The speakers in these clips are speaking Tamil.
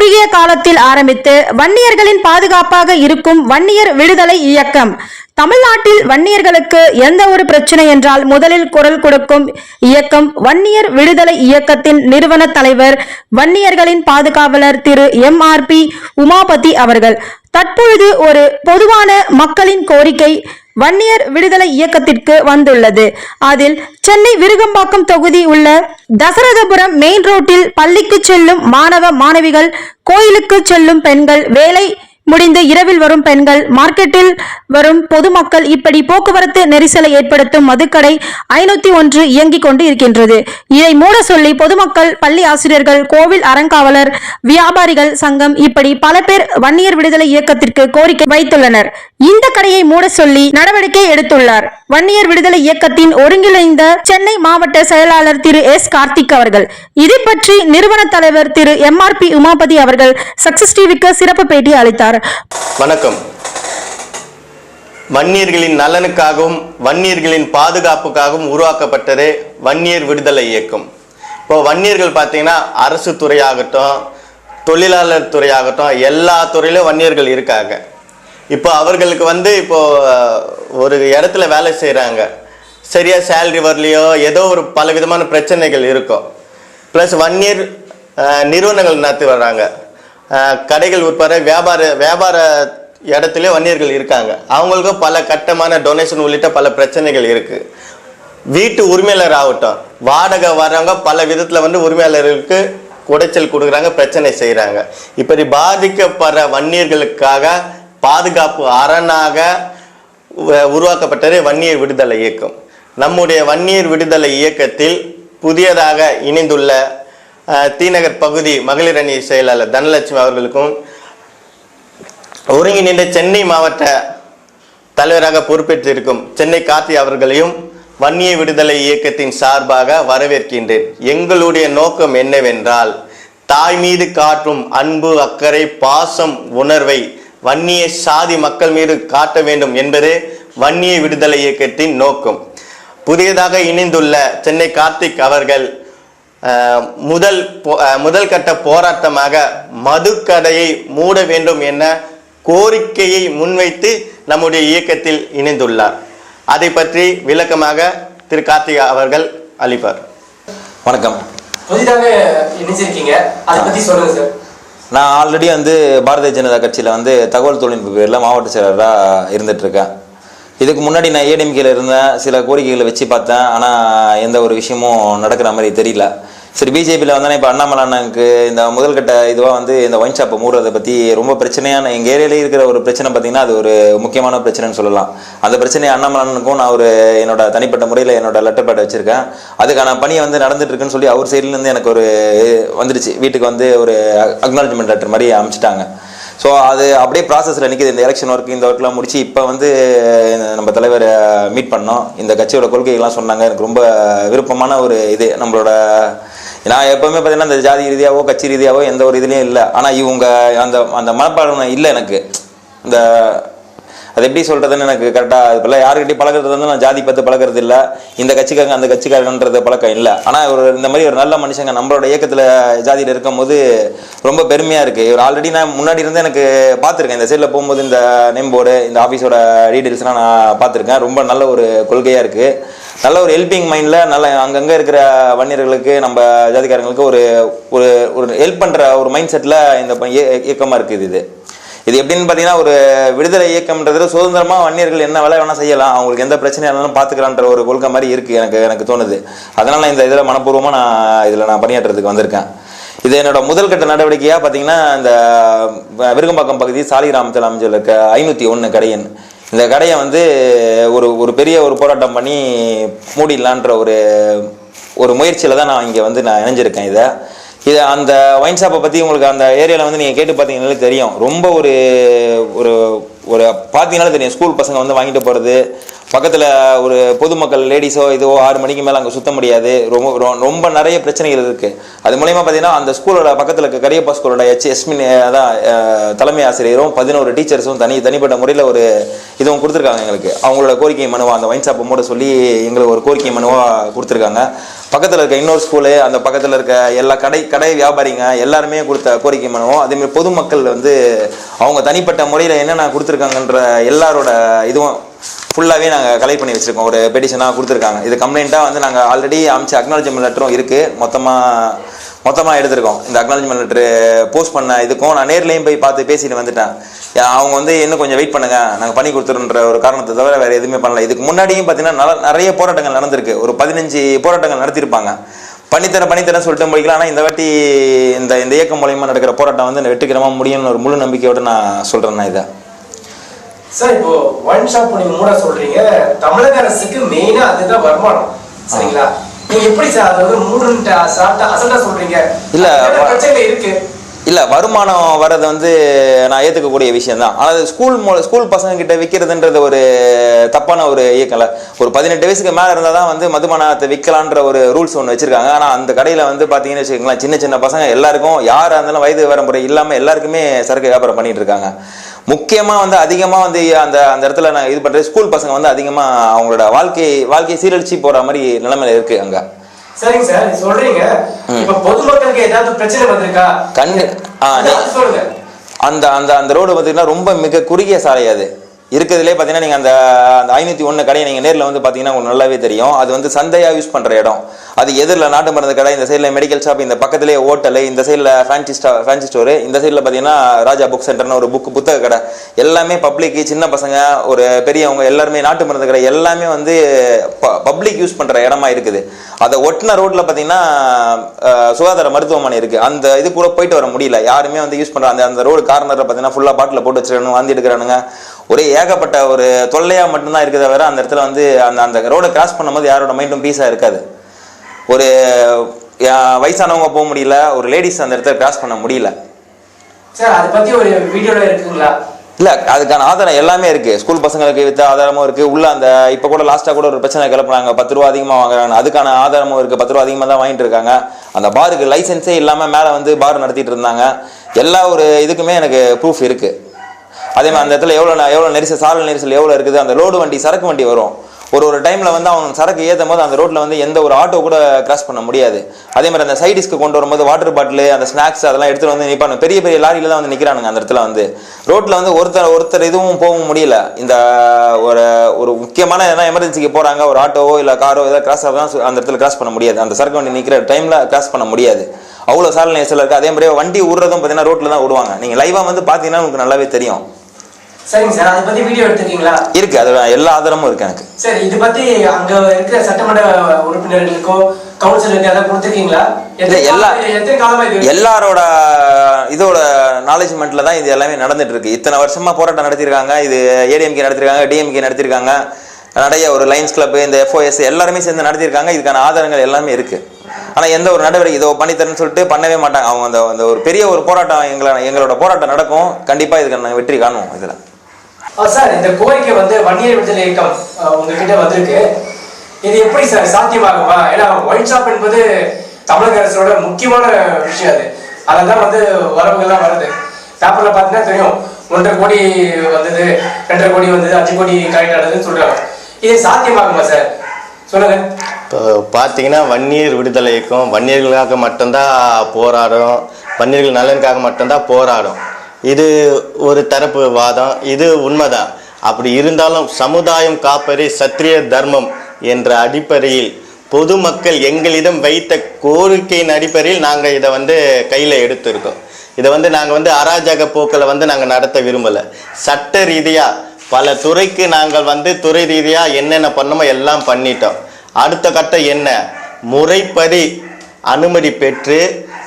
குறுகிய காலத்தில் ஆரம்பித்து வன்னியர்களின் பாதுகாப்பாக இருக்கும் வன்னியர் விடுதலை இயக்கம். தமிழ்நாட்டில் வன்னியர்களுக்கு எந்த ஒரு பிரச்சனை என்றால் முதலில் குரல் கொடுக்கும் இயக்கம் வன்னியர் விடுதலை இயக்கத்தின் நிறுவன தலைவர் வன்னியர்களின் பாதுகாவலர் திரு MRP உமாபதி அவர்கள். தற்பொழுது ஒரு பொதுவான மக்களின் கோரிக்கை வன்னியர் விடுதலை இயக்கத்திற்கு வந்துள்ளது. அதில் சென்னை விருகம்பாக்கம் தொகுதி உள்ள தசரதபுரம் மெயின் ரோட்டில் பள்ளிக்கு செல்லும் மாணவ மாணவிகள், கோயிலுக்கு செல்லும் பெண்கள், வேலை முடிந்து இரவில் வரும் பெண்கள், மார்க்கெட்டில் வரும் பொதுமக்கள், இப்படி போக்குவரத்து நெரிசலை ஏற்படுத்தும் மதுக்கடை 501 இயங்கிக் கொண்டு இருக்கின்றது. இதை மூட சொல்லி பொதுமக்கள், பள்ளி ஆசிரியர்கள், கோவில் அறங்காவலர், வியாபாரிகள் சங்கம் இப்படி பல பேர் வன்னியர் விடுதலை இயக்கத்திற்கு கோரிக்கை வைத்துள்ளனர். இந்த கடையை மூட சொல்லி நடவடிக்கை எடுத்துள்ளார் வன்னியர் விடுதலை இயக்கத்தின் ஒருங்கிணைந்த சென்னை மாவட்ட செயலாளர் திரு S கார்த்திக் அவர்கள். இதை பற்றி நிறுவன தலைவர் திரு MRP உமாபதி அவர்கள் சக்சஸ் டிவிக்கு சிறப்பு பேட்டி அளித்தார். வணக்கம். வன்னியர்களின் நலனுக்காகவும் வன்னியர்களின் பாதுகாப்புக்காகவும் உருவாக்கப்பட்டது வன்னியர் விடுதலை இயக்கம். இப்போ வன்னியர்கள் பார்த்தீங்கன்னா அரசு துறையாகட்டும், தொழிலாளர் துறையாகட்டும், எல்லா துறையிலும் வன்னியர்கள் இருக்காங்க. இப்போ அவர்களுக்கு இப்போ ஒரு இடத்துல வேலை செய்கிறாங்க, சரியா சேலரி வரலையோ, ஏதோ ஒரு பல விதமான பிரச்சனைகள் இருக்கும். ப்ளஸ் வன்னியர் நிறுவனங்கள் நடத்தி வர்றாங்க, கடைகள் உட்பட வியாபார இடத்துலேயே வன்னியர்கள் இருக்காங்க. அவங்களுக்கும் பல கட்டமான டொனேஷன் உள்ளிட்ட பல பிரச்சனைகள் இருக்குது. வீட்டு உரிமையாளர் ஆகட்டும், வாடகை வர்றவங்க பல விதத்தில் உரிமையாளர்களுக்கு குடைச்சல் கொடுக்குறாங்க, பிரச்சனை செய்கிறாங்க. இப்படி பாதிக்கப்படுற வன்னியர்களுக்காக பாதுகாப்பு அரணாக உருவாக்கப்பட்டது வன்னியர் விடுதலை இயக்கம். நம்முடைய வன்னியர் விடுதலை இயக்கத்தில் புதியதாக இணைந்துள்ள தீநகர் பகுதி மகளிர் அணி செயலாளர் தனலட்சுமி அவர்களுக்கும், ஒருங்கிணைந்த சென்னை மாவட்ட தலைவராக பொறுப்பேற்றிருக்கும் சென்னை கார்த்தி அவர்களையும் வன்னிய விடுதலை இயக்கத்தின் சார்பாக வரவேற்கின்றேன். எங்களுடைய நோக்கம் என்னவென்றால், தாய் மீது காட்டும் அன்பு, அக்கறை, பாசம் உணர்வை வன்னிய சாதி மக்கள் மீது காட்ட வேண்டும் என்பதே வன்னிய விடுதலை இயக்கத்தின் நோக்கம். புதியதாக இணைந்துள்ள சென்னை கார்த்திக் அவர்கள் முதல் கட்ட போராட்டமாக மதுக்கடையை மூட வேண்டும் என கோரிக்கையை முன்வைத்து நம்முடைய இயக்கத்தில் இணைந்துள்ளார். அதை பற்றி விளக்கமாக திரு கார்த்திக் அவர்கள் அளிப்பார். வணக்கம். புதிதாக இணைஞ்சிருக்கீங்க, அதை பற்றி சொல்லுங்க சார். நான் ஆல்ரெடி பாரதிய ஜனதா கட்சியில் தகவல் தொழில்நுட்ப பேரில் மாவட்ட செயலராக இருந்துகிட்ருக்கேன். இதுக்கு முன்னாடி நான் ஏடிஎம்கேல இருந்தேன், சில கோரிக்கைகளை வச்சு பார்த்தேன், ஆனால் எந்த ஒரு விஷயமும் நடக்கிற மாதிரி தெரியல. சரி, பிஜேபியில் வந்தேன்னா இப்போ அண்ணாமலை அண்ணனுக்கு இந்த முதல் கட்ட இதுவாக இந்த ஒயின் ஷாப்பை மூடுறதை பற்றி ரொம்ப பிரச்சனையான எங்கள் ஏரியாலே இருக்கிற ஒரு பிரச்சனை பார்த்திங்கன்னா அது ஒரு முக்கியமான பிரச்சனைன்னு சொல்லலாம். அந்த பிரச்சனையை அண்ணாமலை அண்ணனுக்கும் நான் என்னோட தனிப்பட்ட முறையில் என்னோட லெட்டர் பேட் வச்சுருக்கேன். அதுக்கான பணியை நடந்துட்டு இருக்குன்னு சொல்லி அவர் சைட்லேருந்து எனக்கு ஒரு வந்துடுச்சு. வீட்டுக்கு ஒரு அக்னாலஜ்மெண்ட் லெட்டர் மாதிரி அமைச்சிட்டாங்க. ஸோ அது அப்படியே ப்ராசஸில் நிற்கிது. இந்த எலெக்ஷன் ஒர்க், இந்த ஒர்க்லாம் முடிச்சு இப்போ நம்ம தலைவரை மீட் பண்ணோம். இந்த கட்சியோட கொள்கைகள்லாம் சொன்னாங்க. எனக்கு ரொம்ப விருப்பமான ஒரு இது. நம்மளோட நான் எப்போவுமே பார்த்தீங்கன்னா இந்த ஜாதி ரீதியாவோ கட்சி ரீதியாவோ எந்த ஒரு இதுலேயும் இல்லை. ஆனால் இவங்க அந்த மனப்பான்மை இல்லை எனக்கு. அது எப்படி சொல்கிறதுன்னு எனக்கு கரெக்டாக இப்போல்லாம் யாருக்கிட்டையும் பழகிறது நான் ஜாதி பார்த்து பழகிறது இல்லை, இந்த கட்சிக்காரங்க அந்த கட்சிக்காரங்கன்றது பழக்கம் இல்லை. ஆனால் இந்த மாதிரி ஒரு நல்ல மனுஷங்க நம்மளோட இயக்கத்தில் ஜாதியில் இருக்கும் போது ரொம்ப பெருமையாக இருக்குது. இவர் ஆல்ரெடி நான் முன்னாடி இருந்து எனக்கு பார்த்துருக்கேன். இந்த சைடில் போகும்போது இந்த நேம் போர்டு, இந்த ஆஃபீஸோட டீட்டெயில்ஸ்லாம் நான் பார்த்துருக்கேன். ரொம்ப நல்ல ஒரு கொள்கையாக இருக்குது. நல்ல ஒரு ஹெல்பிங் மைண்டில் நல்ல அங்கங்கே இருக்கிற வன்னியர்களுக்கு, நம்ம ஜாதிக்காரங்களுக்கு ஒரு ஹெல்ப் பண்ணுற ஒரு மைண்ட் செட்டில் இந்த இயக்கமாக இருக்குது. இது எப்படின்னு பார்த்தீங்கன்னா, ஒரு விடுதலை இயக்கம்ன்றது சுதந்திரமாக வன்னியர்கள் என்ன வேலை வேணால் செய்யலாம், அவங்களுக்கு எந்த பிரச்சனையாக இருந்தாலும் பார்த்துக்கலான்ற ஒரு கொள்கை மாதிரி இருக்குது எனக்கு தோணுது. அதனால் நான் இந்த இதில் மனப்பூர்வமாக நான் பணியாற்றுறதுக்கு வந்திருக்கேன். இது என்னோட முதல் கட்ட நடவடிக்கையாக பார்த்தீங்கன்னா, இந்த விருகம்பாக்கம் பகுதி சாலிகிராமத்தில் அமைஞ்சிருக்க 501 கடையன் இந்த கடையை ஒரு பெரிய ஒரு போராட்டம் பண்ணி மூடிடலான்ற ஒரு முயற்சியில் தான் நான் இங்கே நான் இணைஞ்சிருக்கேன். இது அந்த ஒயின் ஷாப்பை பற்றி உங்களுக்கு அந்த ஏரியாவில் நீங்கள் கேட்டு பார்த்தீங்கன்னாலே தெரியும். ரொம்ப ஒரு பார்த்தீங்கன்னாலே தெரியும். ஸ்கூல் பசங்க வாங்கிட்டு போகிறது, பக்கத்தில் ஒரு பொதுமக்கள் லேடிஸோ இதுவோ 6 மணிக்கு மேலே அங்கே சுத்த முடியாது. ரொம்ப நிறைய பிரச்சனைகள் இருக்குது. அது மூலயமா பார்த்தீங்கன்னா அந்த ஸ்கூலோட பக்கத்தில் இருக்க கரியப்பா ஸ்கூலோட எஸ்மின் அதான் தலைமை ஆசிரியரும் 11 டீச்சர்ஸும் தனிப்பட்ட முறையில் ஒரு இதுவும் கொடுத்துருக்காங்க எங்களுக்கு. அவங்களோட கோரிக்கை மனுவாக அந்த வைன் ஷாப்பை மூட சொல்லி எங்களுக்கு ஒரு கோரிக்கை மனுவாக கொடுத்துருக்காங்க. பக்கத்தில் இருக்க இன்னொரு ஸ்கூலு, அந்த பக்கத்தில் இருக்க எல்லா கடை வியாபாரிங்க எல்லாருமே கொடுத்த கோரிக்கை மனுவும், அதேமாதிரி பொதுமக்கள் வந்து அவங்க தனிப்பட்ட முறையில் என்னென்ன கொடுத்துருக்காங்கன்ற எல்லாரோட இதுவும் ஃபுல்லாகவே நாங்கள் கலெக்ட் பண்ணி வச்சுருக்கோம். ஒரு பெட்டிஷனாக கொடுத்துருக்காங்க. இது கம்ப்ளைண்ட்டாக வந்து நாங்கள் ஆல்ரெடி அமைச்ச அக்னாலஜ்மெண்ட் லெட்டரும் இருக்குது. மொத்தமாக எடுத்திருக்கோம். இந்த அக்னாலஜ்மெண்ட் லெட்ரு போஸ்ட் பண்ண இதுக்கும் நான் நேர்லேயும் போய் பார்த்து பேசிட்டு வந்துட்டேன். அவங்க வந்து இன்னும் கொஞ்சம் வெயிட் பண்ணுங்க, நாங்கள் பண்ணி கொடுத்துருன்ற ஒரு காரணத்தை தவிர வேறு எதுவுமே பண்ணல. இதுக்கு முன்னாடியும் பார்த்தீங்கன்னா நிறைய போராட்டங்கள் நடந்திருக்கு. ஒரு 15 போராட்டங்கள் நடத்தியிருப்பாங்க. பண்ணித்தரேன் சொல்லிட்டு முடிக்கலாம். ஆனால் இந்த வாட்டி இந்த இயக்கம் மூலயமா நடக்கிற போராட்டம் வந்து வெற்றிகரமாக முடியும்னு ஒரு முழு நம்பிக்கையோடு நான் சொல்கிறேன்னா இதை. சார், இப்போ ஒன் ஷாப் நீங்க மூட சொல்றீங்க, தமிழக அரசுக்கு மெயினா அதுதான் வருமானம், சரிங்களா? நீங்க எப்படி சார் அதை வந்து மூடுன்ட்டு அசல்ட்டா சொல்றீங்க? இல்ல பிரச்சனை இருக்கு. இல்லை, வருமானம் வர்றது வந்து நான் ஏற்றுக்கக்கூடிய விஷயம் தான். ஆனால் ஸ்கூல் பசங்க கிட்ட விற்கிறதுன்றது ஒரு தப்பான ஒரு இயக்கம்ல. ஒரு 18 வயசுக்கு மேலே இருந்தால் தான் வந்து மதுபானத்தை விற்கலான்ற ஒரு ரூல்ஸ் ஒன்று வச்சுருக்காங்க. ஆனால் அந்த கடையில் வந்து பார்த்தீங்கன்னு வச்சுக்கோங்களேன், சின்ன பசங்க எல்லாருக்கும், யாராக இருந்தாலும் வயது வரம்புறை இல்லாமல் எல்லாருக்குமே சரக்கு வியாபாரம் பண்ணிட்டு இருக்காங்க. முக்கியமாக வந்து அதிகமாக வந்து அந்த இடத்துல நான் இது பண்ணுறது, ஸ்கூல் பசங்க வந்து அதிகமாக அவங்களோட வாழ்க்கை சீரழிச்சு போகிற மாதிரி நிலைமையில இருக்குது அங்கே. சரிங்க சார், சொல்றீங்க. இப்ப பொதுமக்களுக்கு ஏதாவது பிரச்சனை வந்திருக்கா? சொல்லுங்க. அந்த ரோடு பார்த்தீங்கன்னா ரொம்ப மிக குறுகிய சாலை. அது இருக்கிறதுலே பார்த்தீங்கன்னா நீங்கள் அந்த 501 கடையை நீங்கள் நேரில் வந்து பார்த்தீங்கன்னா உங்களுக்கு நல்லாவே தெரியும். அது வந்து சந்தையாக யூஸ் பண்ணுற இடம். அது எதிரில் நாட்டு மருந்து கடை, இந்த சைடில் மெடிக்கல் ஷாப், இந்த பக்கத்துலேயே ஹோட்டலு, இந்த சைடில் ஃபேன்சி ஸ்டோரு, இந்த சைடில் பார்த்தீங்கன்னா ராஜா புக் சென்டர்னு ஒரு புத்தக கடை. எல்லாமே பப்ளிக்கு, சின்ன பசங்க, ஒரு பெரியவங்க எல்லாருமே, நாட்டு மருந்து கடை எல்லாமே வந்து பப்ளிக் யூஸ் பண்ணுற இடமா இருக்குது. அதை ஒட்டின ரோட்டில் பார்த்தீங்கன்னா சுகாதார மருத்துவமனை இருக்குது. அந்த இது கூட போயிட்டு வர முடியல. யாருமே வந்து யூஸ் பண்ணுற அந்த ரோடு கார்னரில் பார்த்தீங்கன்னா ஃபுல்லாக பாட்டில் போட்டு வச்சுருக்கானுங்க, வாந்தி எடுக்கிறானுங்க. ஒரே ஏகப்பட்ட ஒரு தொல்லையாக மட்டும்தான் இருக்குதா வேற. அந்த இடத்துல வந்து அந்த ரோடை கிராஸ் பண்ணும்போது யாரோட மைண்டும் பீஸாக இருக்காது. ஒரு வயசானவங்க போக முடியல, ஒரு லேடிஸ் அந்த இடத்துல கிராஸ் பண்ண முடியல. சார், அதை பற்றி ஒரு வீடியோவில் இருக்குங்களா? இல்லை, அதுக்கான ஆதாரம் எல்லாமே இருக்குது. ஸ்கூல் பசங்களுக்கு வித்த ஆதாரமும் இருக்குது. உள்ள அந்த இப்போ கூட லாஸ்ட்டாக கூட ஒரு பிரச்சனை கிளப்புறாங்க, 10 ரூபா அதிகமாக வாங்குறாங்க. அதுக்கான ஆதாரமும் இருக்குது. 10 ரூபா அதிகமாக தான் வாங்கிட்டு இருக்காங்க. அந்த பாருக்கு லைசன்ஸே இல்லாமல் மேலே வந்து பார் நடத்திட்டு இருந்தாங்க. எல்லா ஒரு இதுக்குமே எனக்கு ப்ரூஃப் இருக்குது. அதே மாதிரி அந்த இடத்துல எவ்வளோ நெரிசல், சாலை நெரிசல் எவ்வளோ இருக்குது. அந்த லோடு வண்டி, சரக்கு வண்டி வரும். ஒரு டைமில் வந்து அவங்க சரக்கு ஏற்றும் போது அந்த ரோட்டில் வந்து எந்த ஒரு ஆட்டோ கூட கிராஸ் பண்ண முடியாது. அதே மாதிரி அந்த சைடிஸ்க்கு கொண்டு வரும்போது வாட்டர் பாட்டில், அந்த ஸ்நாக்ஸ் அதெல்லாம் எடுத்துகிட்டு வந்து நிற்பாங்க. பெரிய லாரியில் தான் வந்து நிற்கிறானுங்க அந்த இடத்துல. வந்து ரோட்டில் வந்து ஒருத்தர் இதுவும் போகவும் முடியல. இந்த ஒரு முக்கியமான எதனா எமர்ஜென்சிக்கு போகிறாங்க, ஒரு ஆட்டோவோ இல்லை காரோ ஏதாவது கிராஸ் ஆகுதான் அந்த இடத்துல கிராஸ் பண்ண முடியாது. அந்த சரக்கு வண்டி நிற்கிற டைமில் கிராஸ் பண்ண முடியாது. அவ்வளோ சாலை நெரிசல் இருக்குது. அதே மாதிரி வண்டி விடுறதும் பார்த்தீங்கன்னா ரோட்டில் தான் விடுவாங்க. நீங்கள் லைவாக வந்து பார்த்தீங்கன்னா உங்களுக்கு நல்லாவே தெரியும். சரிங்க சார், அதை பத்தி வீடியோ எடுத்துக்கீங்களா? இருக்கு, அதோட எல்லா ஆதாரமும் இருக்கு எனக்கு. சரி, இது பத்தி அங்க இருக்கிற சட்டமன்ற உறுப்பினர்களுக்கோ கவுன்சிலருக்கு அதை கொடுத்துருக்கீங்களா? எல்லாரோட இதோட நாலேஜ்மெண்ட்ல தான் இது எல்லாமே நடந்துட்டு இருக்கு. இத்தனை வருஷமா போராட்டம் நடத்திருக்காங்க. இது ஏடிஎம்கே நடத்திருக்காங்க, டிஎம்கே நடத்திருக்காங்க, நிறைய ஒரு லைன்ஸ் கிளப், இந்த FOS எல்லாருமே சேர்ந்து நடத்திருக்காங்க. இதுக்கான ஆதாரங்கள் எல்லாமே இருக்கு. ஆனா எந்த ஒரு நடவடிக்கை இதோ பண்ணித்தரேன்னு சொல்லிட்டு பண்ணவே மாட்டாங்க. அவங்க அந்த ஒரு பெரிய ஒரு போராட்டம் எங்களோட போராட்டம் நடக்கும். கண்டிப்பா இதுக்கு நாங்கள் வெற்றி காணுவோம். இதுல சார், இந்த கோரிக்கை வந்து வன்னியர் விடுதலை இயக்கம் உங்ககிட்ட வந்திருக்கு. இது எப்படி சார் சாத்தியமாகுமா? ஏன்னா ஒயின் ஷாப் என்பது தமிழக அரசோட முக்கியமான விஷயம். அதெல்லாம் வந்து வரவுகள்லாம் வருது. பேப்பர்ல பார்த்தீங்கன்னா தெரியும், 1.5 கோடி வந்தது, 2.5 கோடி வந்தது, 5 கோடி கரெக்ட் ஆனதுன்னு சொல்றாங்க. இது சாத்தியமாகுமா சார்? சொல்லுங்க. இப்போ பார்த்தீங்கன்னா வன்னியர் விடுதலை இயக்கம் வன்னியர்களுக்காக மட்டும்தான் போராடும், வன்னியர்கள் நலனுக்காக மட்டும்தான் போராடும். இது ஒரு தரப்பு வாதம், இது உண்மைதான். அப்படி இருந்தாலும் சமுதாயம் காப்பதே சத்திரிய தர்மம் என்ற அடிப்படையில் பொதுமக்கள் எங்களிடம் வைத்த கோரிக்கையின் அடிப்படையில் நாங்கள் இதை வந்து கையில் எடுத்திருக்கோம். இதை வந்து நாங்கள் வந்து அராஜக போக்களை வந்து நாங்கள் நடத்த விரும்பலை. சட்ட ரீதியாக பல துறைக்கு நாங்கள் வந்து துறை ரீதியாக என்னென்ன பண்ணமோ எல்லாம் பண்ணிட்டோம். அடுத்த கட்டம் என்ன, முறைப்படி அனுமதி பெற்று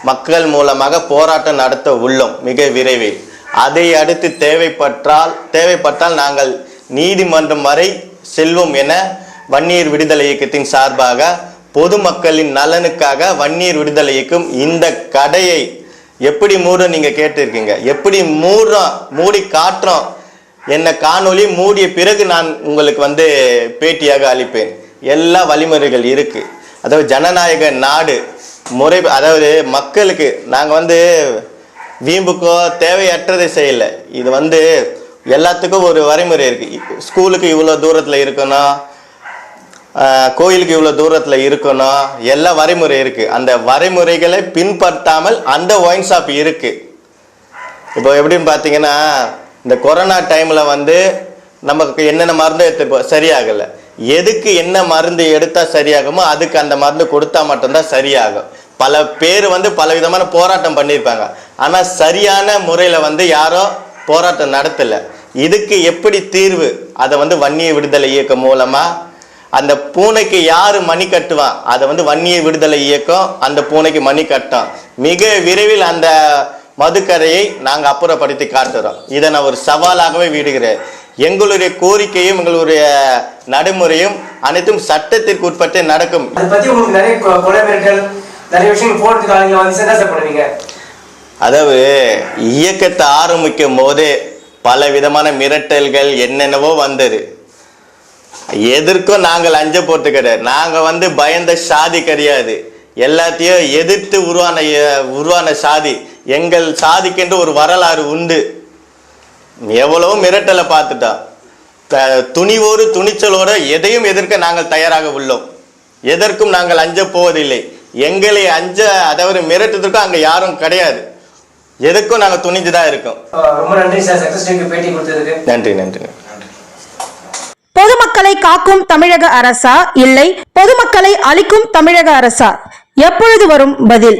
மக்கள் மூலமாக போராட்டம் நடத்த உள்ளோம் மிக விரைவில். அதை அடுத்து தேவைப்பட்டால் நாங்கள் நீதிமன்றம் வரை செல்வோம் என வன்னியர் விடுதலை இயக்கத்தின் சார்பாக பொதுமக்களின் நலனுக்காக வன்னியர் விடுதலை இயக்கம் இந்த கடையை எப்படி மூட நீங்க கேட்டிருக்கீங்க, எப்படி மூடி காட்டுறோம். என்ன காணொளி மூடிய பிறகு நான் உங்களுக்கு வந்து பேட்டியாக அளிப்பேன். எல்லா வழிமுறைகள் இருக்கு. அதாவது ஜனநாயக நாடு முறை, அதாவது மக்களுக்கு நாங்கள் வந்து வீம்புக்கோ தேவையற்றதை செய்யலை. இது வந்து எல்லாத்துக்கும் ஒரு வரைமுறை இருக்கு. ஸ்கூலுக்கு இவ்வளோ தூரத்தில் இருக்கணும், கோயிலுக்கு இவ்வளோ தூரத்தில் இருக்கணும், எல்லா வரைமுறை இருக்கு. அந்த வரைமுறைகளை பின்பற்றாமல் அந்த ஒயின் ஷாப் இருக்கு. இப்போ எப்படின்னு பார்த்தீங்கன்னா, இந்த கொரோனா டைமில் வந்து நமக்கு என்னென்ன மருந்து எடுத்துப்போம் சரியாகலை. எதுக்கு என்ன மருந்து எடுத்தால் சரியாகுமோ அதுக்கு அந்த மருந்து கொடுத்தா மட்டும்தான் சரியாகும். பல பேர் வந்து பல விதமான போராட்டம் பண்ணியிருப்பாங்க, ஆனால் சரியான முறையில் வந்து யாரும் போராட்டம் நடத்தலை. இதுக்கு எப்படி தீர்வு? அதை வந்து வன்னியர் விடுதலை இயக்கம் மூலமாக அந்த பூனைக்கு யார் மணி கட்டுவான், அதை வந்து வன்னியர் விடுதலை இயக்கம் அந்த பூனைக்கு மணி கட்டும். மிக விரைவில் அந்த மதுக்கரையை நாங்கள் அப்புறப்படுத்தி காட்டுறோம். இதை நான் ஒரு சவாலாகவே விடுகிறேன். எங்களுடைய கோரிக்கையும் எங்களுடைய நடைமுறையும் அனைத்தும் சட்டத்திற்கு உட்பட்டு நடக்கும். அதை பத்தி உங்களுக்கு நிறைய கொலை மிரட்டல் நிறைய விஷயம் போறதுக்கு ஆளுங்க வந்து என்ன சார் பண்ணுவீங்க? அதாவது இயக்கத்தை ஆரம்பிக்கும் போதே பல விதமான மிரட்டல்கள் என்னென்னவோ வந்தது. எதற்கும் நாங்கள் அஞ்ச போட்டு கிடையாது. நாங்கள் வந்து பயந்த சாதி கிடையாது. எல்லாத்தையும் எதிர்த்து உருவான சாதி. எங்கள் சாதிக்கென்று ஒரு வரலாறு உண்டு. எவ்வளவோ மிரட்டலை பார்த்துட்டோம். துணிவோடு துணிச்சலோடு எதையும் எதிர்க்க நாங்கள் தயாராக உள்ளோம். எதற்கும் நாங்கள் அஞ்ச போவதில்லை. எங்களை அதாவது மிரட்டுறதுக்கும் அங்கே யாரும் கிடையாது. எதுக்கும் நாங்கள் துணிஞ்சுதான் இருக்கோம். ரொம்ப நன்றி சார், சக்சஸ் டிவிக்கு பேட்டி கொடுத்ததுக்கு. நன்றி நன்றி. பொதுமக்களை காக்கும் தமிழக அரசா இல்லை பொதுமக்களை அழிக்கும் தமிழக அரசா? எப்பொழுது வரும் பதில்?